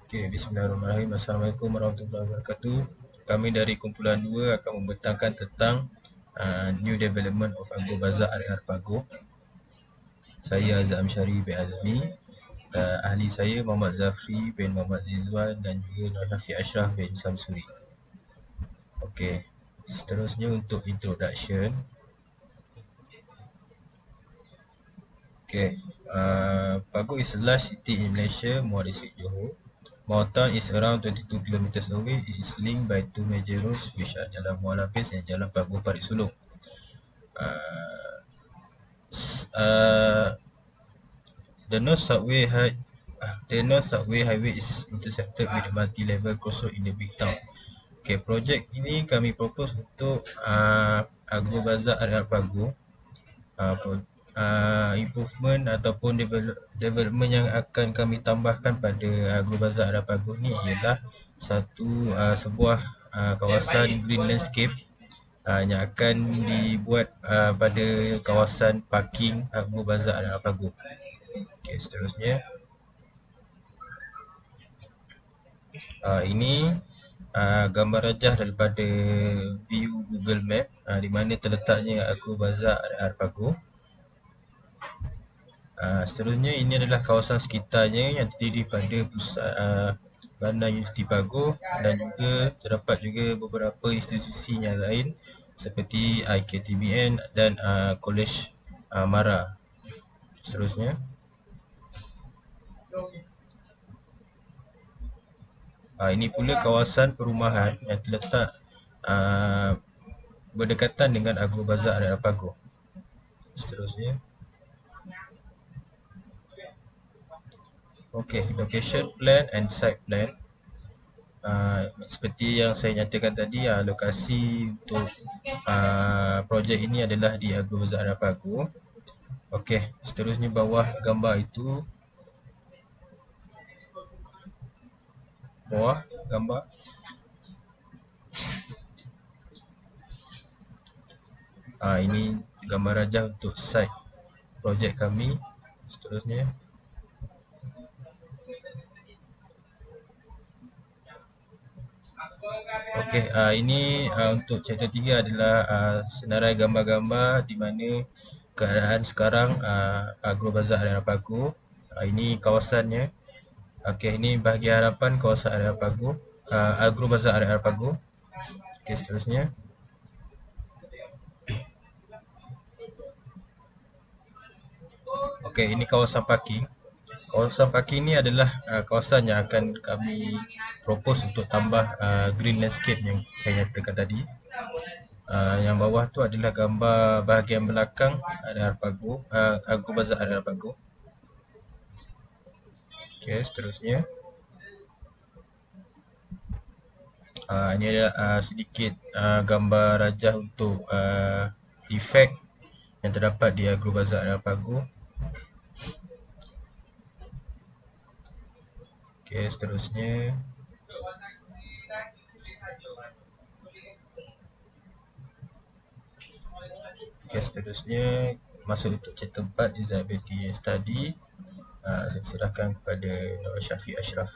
Okay, bismillahirrahmanirrahim. Assalamualaikum warahmatullahi wabarakatuh. Kami dari kumpulan 2 akan membentangkan tentang New Development of Agrobazar Area Pago. Saya Azam Syari bin Azmi. Ahli saya Muhammad Zafri bin Muhammad Zizwan dan juga Nur Hafiz Ashraf bin Samsuri. Okey, seterusnya untuk introduction. Okay, Pago is a large city in Malaysia, Muar District, Johor. Mountain is around 22 kilometers away. It is linked by two major roads which are Jalan Muar Lapis and Jalan Pago Parit Sulong. The North Subway Highway is intersected with a multi-level crossroad in the big town. Okay, projek ini kami propose untuk Agrobazar Area Pago. Improvement ataupun development yang akan kami tambahkan pada Agrobazar Area Pago ni ialah sebuah kawasan green landscape yang akan dibuat pada kawasan parking Agrobazar Area Pago. Okey, seterusnya ini gambar rajah daripada view Google Map di mana terletaknya Agrobazar Area Pago. Seterusnya ini adalah kawasan sekitarnya yang terdiri pada pusat bandar Universiti Pago dan juga terdapat juga beberapa institusi yang lain seperti IKTBN dan Kolej Mara. Seterusnya ini pula kawasan perumahan yang terletak berdekatan dengan Agrobazar Area Pago. Seterusnya okey, location plan and site plan. Seperti yang saya nyatakan tadi, lokasi untuk projek ini adalah di Agrobazar Area Pago. Okey, seterusnya bawah gambar itu. Bawah gambar. Ini gambar rajah untuk site projek kami. Seterusnya okey, ini untuk chapter 3 adalah senarai gambar-gambar di mana keadaan sekarang Agrobazar Area Pago. Ini kawasannya. Okey, ini bahagian hadapan kawasan Area Pago, Agrobazar Area Pago. Okey, seterusnya okey, ini kawasan parking. Kawasan parking ni adalah kawasan yang akan kami propose untuk tambah green landscape yang saya nyatakan tadi. Yang bawah tu adalah gambar bahagian belakang Area Pago, Agrobazar Area Pago. Okey, seterusnya ini adalah sedikit gambar rajah untuk defect yang terdapat di Agrobazar Area Pago. Okey, seterusnya masuk untuk chapter 4 Disability Study. Saya serahkan kepada Nur Syafiq Ashraf.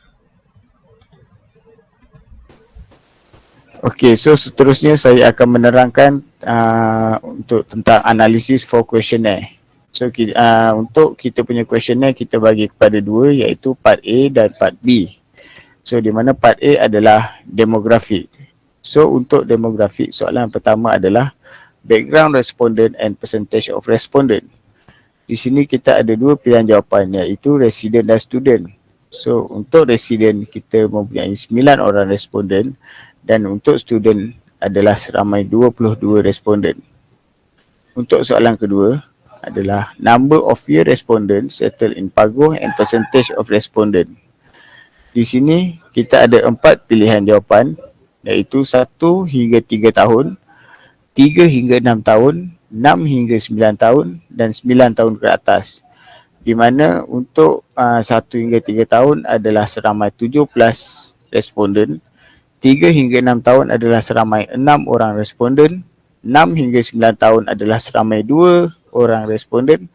Okey, so seterusnya saya akan menerangkan untuk tentang analisis for questionnaire. So untuk kita punya questionnaire kita bagi kepada dua, iaitu part A dan part B. So di mana part A adalah demografik. So untuk demografik, soalan pertama adalah background respondent and percentage of respondent. Di sini kita ada dua pilihan jawapan, iaitu resident dan student. So untuk resident kita mempunyai 9 orang responden dan untuk student adalah seramai 22 responden. Untuk soalan kedua adalah number of year respondent settled in Pago and percentage of respondent. Di sini kita ada 4 pilihan jawapan, iaitu 1 hingga 3 tahun, 3 hingga 6 tahun, 6 hingga 9 tahun dan 9 tahun ke atas. Di mana untuk 1 hingga 3 tahun adalah seramai 17 responden, 3 hingga 6 tahun adalah seramai 6 orang responden, 6 hingga 9 tahun adalah seramai 2 orang responden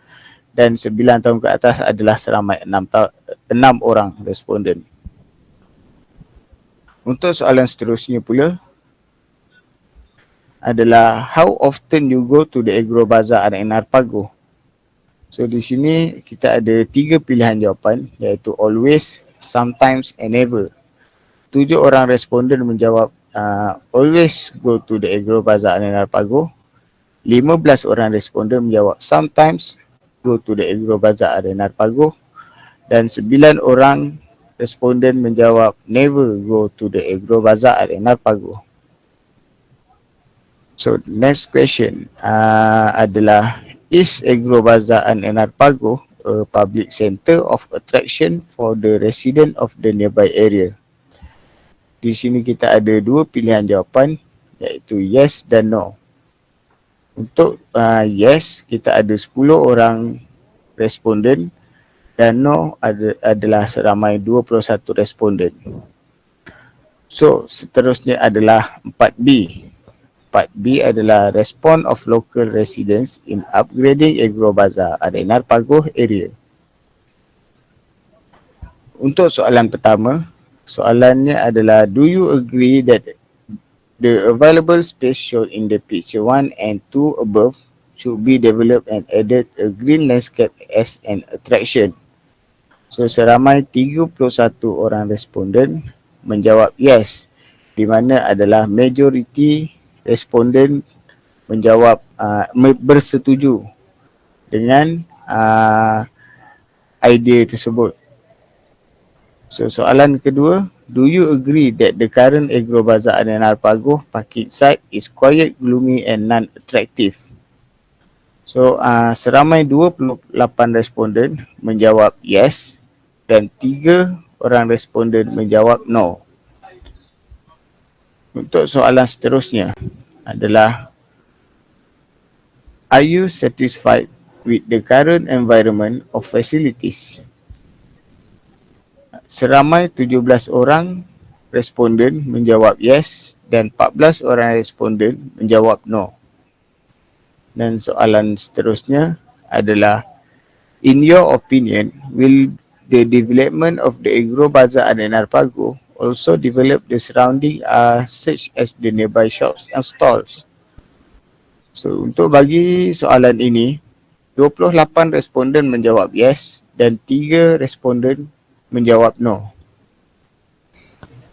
dan 9 tahun ke atas adalah seramai 6 orang responden. Untuk soalan seterusnya pula adalah how often you go to the Agro Bazaar RNR Pago. So di sini kita ada 3 pilihan jawapan, iaitu always, sometimes and never. 7 orang responden menjawab always go to the Agro Bazaar RNR Pago. 15 orang responden menjawab sometimes go to the Agro Bazaar RNR Pago. Dan 9 orang responden menjawab never go to the Agro Bazaar RNR Pago. So next question adalah, is Agro Bazaar RNR Pago a public center of attraction for the resident of the nearby area? Di sini kita ada 2 pilihan jawapan, iaitu yes dan no. Untuk yes, kita ada 10 orang responden dan no adalah seramai 21 responden. So seterusnya adalah 4B. 4B adalah response of local residents in upgrading Agro Bazaar RNR Pago area. Untuk soalan pertama, soalannya adalah, do you agree that the available space shown in the picture 1 and 2 above should be developed and added a green landscape as an attraction? So seramai 31 orang responden menjawab yes, di mana adalah majoriti responden menjawab bersetuju dengan idea tersebut. So soalan kedua, do you agree that the current Agro Bazaar RNR Pago parking site is quiet, gloomy and non-attractive? So seramai 28 responden menjawab yes dan 3 orang responden menjawab no. Untuk soalan seterusnya adalah, are you satisfied with the current environment of facilities? Seramai 17 orang responden menjawab yes dan 14 orang responden menjawab no. Dan soalan seterusnya adalah, in your opinion, will the development of the Agro Bazaar RNR Pago also develop the surrounding such as the nearby shops and stalls? So untuk bagi soalan ini, 28 responden menjawab yes dan 3 responden menjawab no.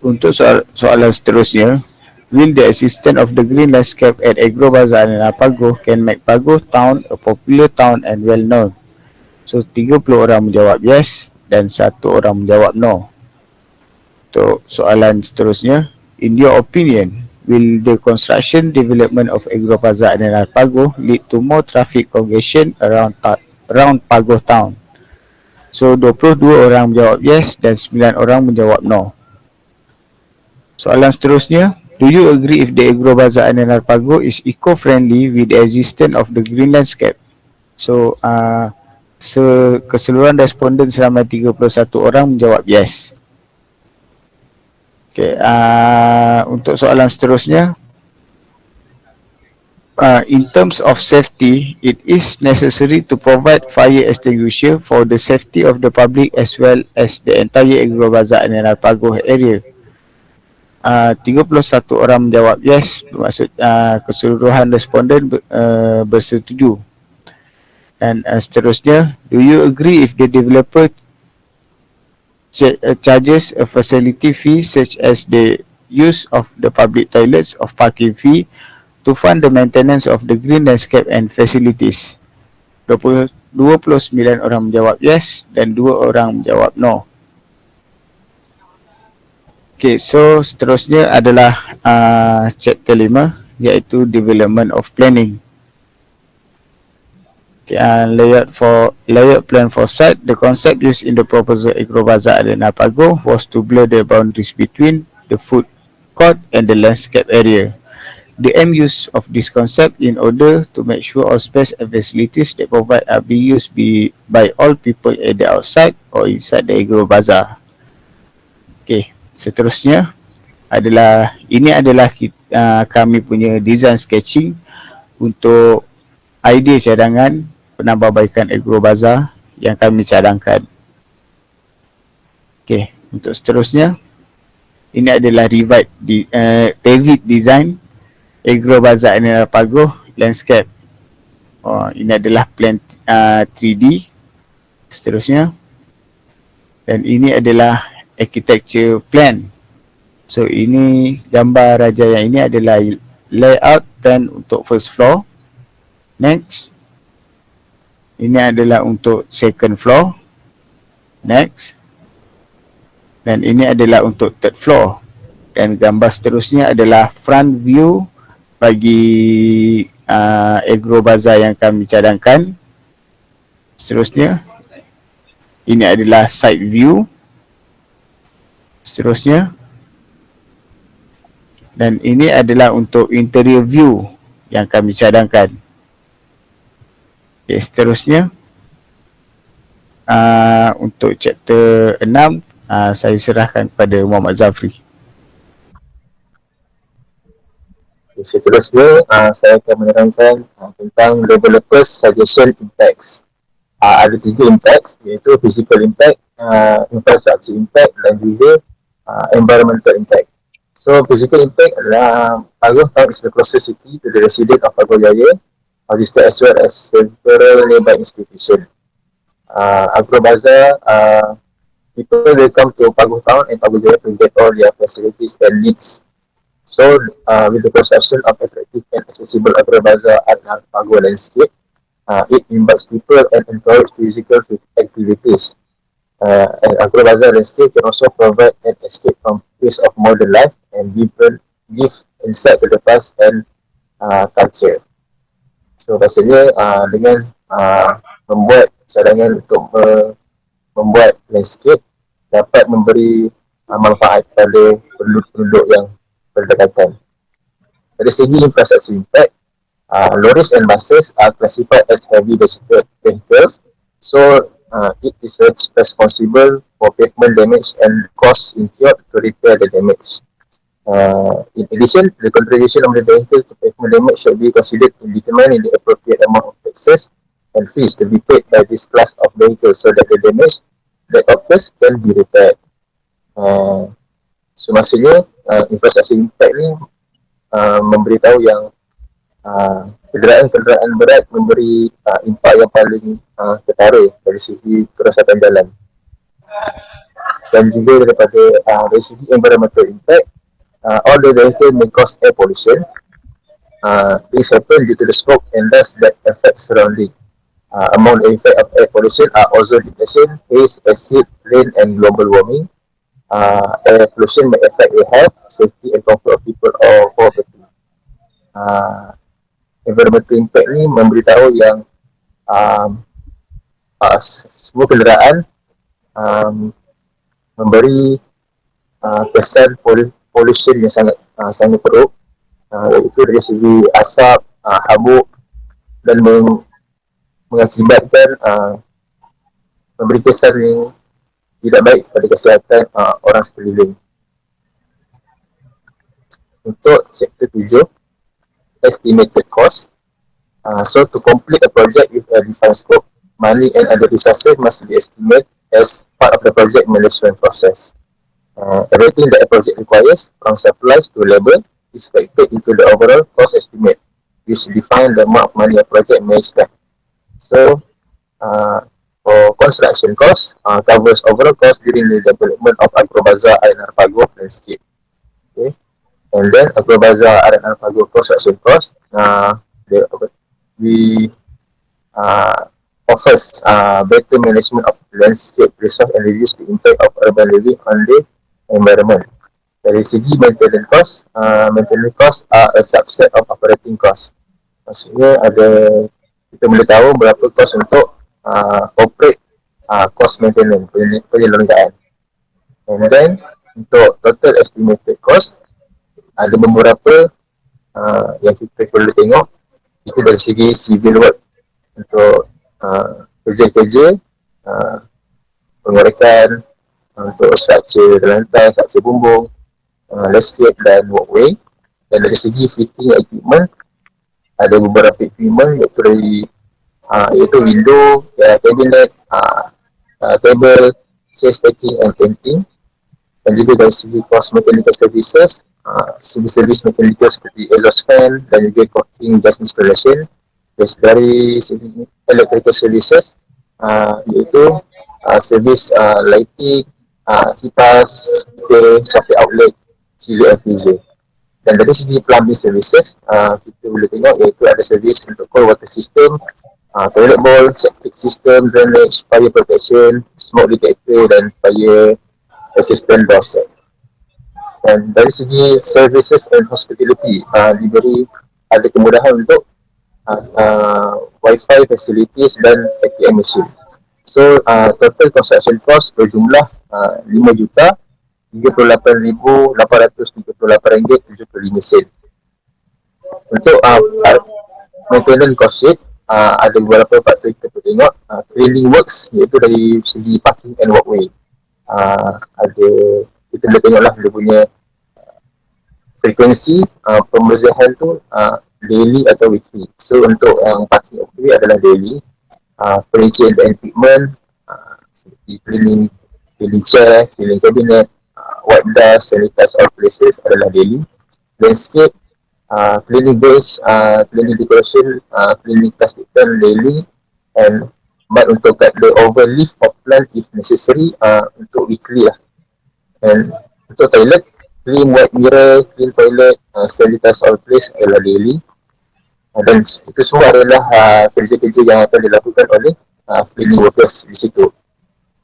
Untuk soalan seterusnya, will the existence of the green landscape at Agro Bazaar RNR Pago can make Pago town a popular town and well known? So 30 orang menjawab yes dan 1 orang menjawab no. Untuk soalan seterusnya, in your opinion, will the construction development of Agro Bazaar RNR Pago lead to more traffic congestion around Pago town? So 22 orang menjawab yes dan 9 orang menjawab no. Soalan seterusnya, do you agree if the Agro Bazaar RNR Pago is eco-friendly with the existence of the green landscape? So keseluruhan responden seramai 31 orang menjawab yes. Okay, untuk soalan seterusnya, in terms of safety, it is necessary to provide fire extinguisher for the safety of the public as well as the entire Agro Bazaar RNR Pago area. 31 orang menjawab yes, bermaksud keseluruhan responden bersetuju. Dan seterusnya, do you agree if the developer charges a facility fee such as the use of the public toilets of parking fee to fund the maintenance of the green landscape and facilities? 29 orang menjawab yes dan 2 orang menjawab no. Okay, so seterusnya adalah chapter 5, iaitu development of planning. Okay, layout plan for site. The concept used in the proposal Agro Bazaar RNR Pago was to blur the boundaries between the food court and the landscape area. The aim use of this concept in order to make sure all space and facilities that provide are being used by all people either outside or inside the Agro Bazaar. Okay, seterusnya adalah, ini adalah kami punya design sketching untuk idea cadangan penambahbaikan Agro Bazaar yang kami cadangkan. Okay, untuk seterusnya, Ini adalah Revit Design, Agrobazar Arena Pagoh, Landscape. Ini adalah plan 3D. Seterusnya. Dan ini adalah architecture plan. So ini gambar raja yang ini adalah layout plan untuk first floor. Next. Ini adalah untuk second floor. Next. Dan ini adalah untuk third floor. Dan gambar seterusnya adalah front view bagi Agrobazar yang kami cadangkan. Seterusnya. Ini adalah side view. Seterusnya. Dan ini adalah untuk interior view yang kami cadangkan. Okay, seterusnya. Untuk chapter 6, saya serahkan kepada Muhammad Zafri. Seterusnya, saya akan menerangkan tentang developers suggestion impacts. Ada 3 impacts, iaitu physical impact, infrastructure impact dan juga environmental impact. So, physical impact adalah Pagoh thanks the closest city to the resident of Pagoh Jaya, as well as several nearby institutions. Agrobazar, people will come to Pagoh town and Pagoh Jaya to get all their facilities and needs. So, with the construction of attractive and accessible Agrobazar at Pagoh landscape, it invites people and encourages physical activities. And Agrobazar landscape can also provide an escape from pace of modern life and give insight to the past and culture. So, maksudnya dengan membuat cadangan untuk membuat landscape dapat memberi manfaat kepada penduduk yang berdekatan. Dari segi infrastruktur impact, lorries and buses are classified as heavy vehicles, so it is responsible for pavement damage and costs incurred to repair the damage. In addition, the contribution of the vehicle to pavement damage should be considered to determine the appropriate amount of taxes and fees to be paid by this class of vehicles so that the damage that occurs can be repaired. So maksudnya, infrastruktur impact ni memberitahu yang kenderaan-kenderaan berat memberi impak yang paling ketara dari segi kerosakan jalan. Dan juga dari segi environmental impact, all the vehicle may cause air pollution. This happen due to the smoke and dust that affect surrounding. Among the effect of air pollution are ozone depletion, haze, acid, rain and global warming. Air pollution may affect the health, safety and comfort of people or property. Environmental impact ni memberitahu yang semua kenderaan memberi kesan pollution yang sangat teruk, iaitu dari segi asap, habuk dan mengakibatkan memberi kesan yang tidak baik kepada kesihatan orang sekeliling. Untuk chapter 7, estimated cost. So to complete a project with a defined scope, money and other resources must be estimated as part of the project management process. Everything that a project requires, from supplies to labor, is factored into the overall cost estimate, which define the amount of money a project may spend. So, for construction cost, covers overall cost during the development of Agrobazar Arena Pagoh landscape. Okay. And then Agrobazar Arena Pagoh construction cost, we offers better management of landscape resource and reduce the impact of urban living on the environment. Dari segi maintenance cost are a subset of operating cost. Maksudnya kita boleh tahu berapa cost untuk operate cost maintenance, penyelenggaraan. And then untuk total estimated cost, ada beberapa yang kita perlu tengok. Itu dari segi civil work untuk kerja-kerja pengorekan untuk struktur lantai, struktur bumbung, landscape dan walkway. Dan dari segi fitting equipment, ada beberapa equipment iaitu window, cabinet, table, safe stacking and painting. Dan juga dari segi kos mechanical services, segi servis mechanical seperti exhaust fan dan juga cooking gas installation. Dari segi electrical services, iaitu servis lighting, kipas, socket outlet, chiller and freezer. Dan dari segi plumbing services, kita boleh tengok iaitu ada servis untuk cold water system, toilet bowl, septic system, drainage, fire protection, smoke detector dan fire assistant doorstep. Dan dari segi services and hospitality, diberi ada kemudahan untuk Wi-Fi facilities dan ATM machine. So, total construction cost berjumlah 5 juta 38,838 ringgit 75 sen. Untuk maintenance cost sheet, ada beberapa faktor kita perlu tengok. Cleaning works iaitu dari segi parking and walkway. Ada kita boleh tengoklah dia punya frekuensi pembersihan tu daily atau weekly. So untuk yang parking walkway adalah daily. Furniture and equipment seperti cleaning chair, cleaning cabinet, wipe dust, sanitize all places adalah daily. Landscape, cleaning base, cleaning decoration, cleaning plastic pen daily, and but untuk cut the overleaf of plant if necessary untuk weekly lah. And untuk toilet, clean white mirror, clean toilet, sanitize all place adalah daily. Dan itu semua adalah kerja-kerja yang akan dilakukan oleh cleaning workers di situ.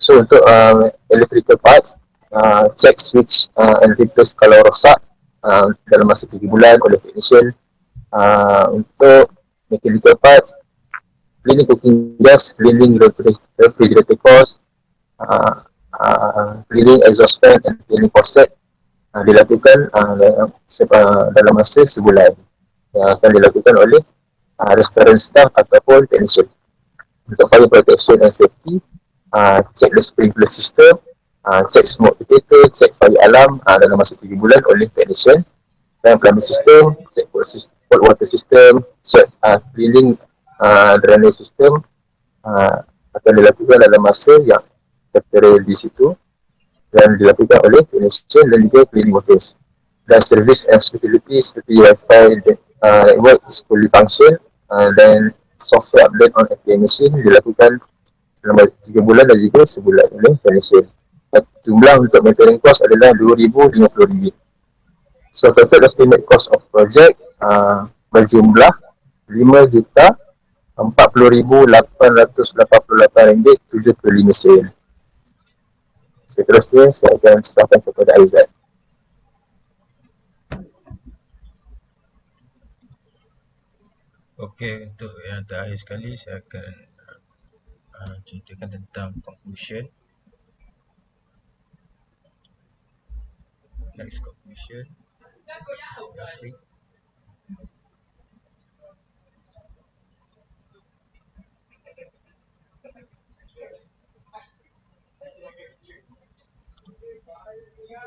So untuk electrical parts, check switch and replace kalau rosak dalam masa 3 bulan oleh technician. Untuk mechanical parts, cleaning cooking gas, cleaning refrigerator cost, cleaning exhaust fan and cleaning faucet dilakukan dalam masa sebulan yang akan dilakukan oleh restoran staff ataupun technician. Untuk fire protection and safety, check the sprinkler system, check smoke detector, check fire alarm dalam masa 3 bulan oleh technician. Dan plumbing system, check cold water system, check cleaning drainage system akan dilakukan dalam masa yang tertera di situ dan dilakukan oleh technician dan juga cleaning workers. Dan service and security seperti Wi-Fi network fully function dan software update on ATM machine dilakukan selama 3 bulan dan juga sebulan oleh technician. Jumlah untuk maintenance cost adalah RM2,050. So total estimate cost of project berjumlah RM5,040,888.75 Seterusnya saya akan serahkan kepada Aizat. Okey, untuk yang terakhir sekali saya akan ceritakan tentang conclusion. Next conclusion. Graphic.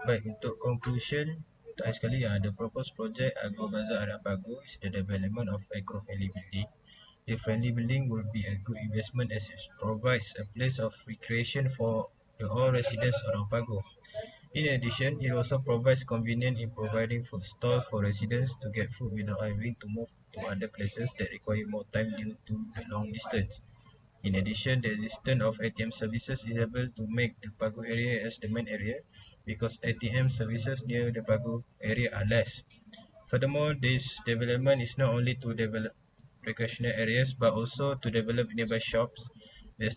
Baik, untuk conclusion, terakhir sekali the proposed project Agro Bazaar Arab Pago is the development of eco-friendly building. The friendly building will be a good investment as it provides a place of recreation for all residents around Pago. In addition, it also provides convenience in providing food stalls for residents to get food without having to move to other places that require more time due to the long distance. In addition, the existence of ATM services is able to make the Pago area as the main area because ATM services near the Pago area are less. Furthermore, this development is not only to develop recreational areas but also to develop nearby shops. The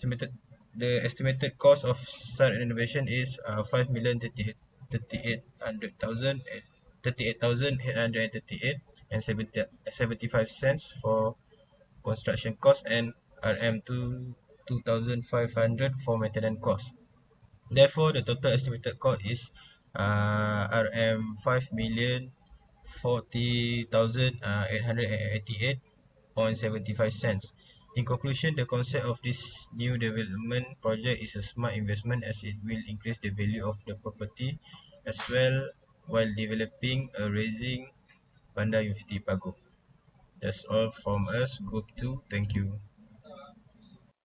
estimated cost of such renovation is 5,038,838 and 75 cents for construction cost and RM2,500 for maintenance cost. Therefore, the total estimated cost is RM5,040,888.75 In conclusion, the concept of this new development project is a smart investment as it will increase the value of the property as well while developing a rising Bandar University Pago. That's all from us, Group 2. Thank you.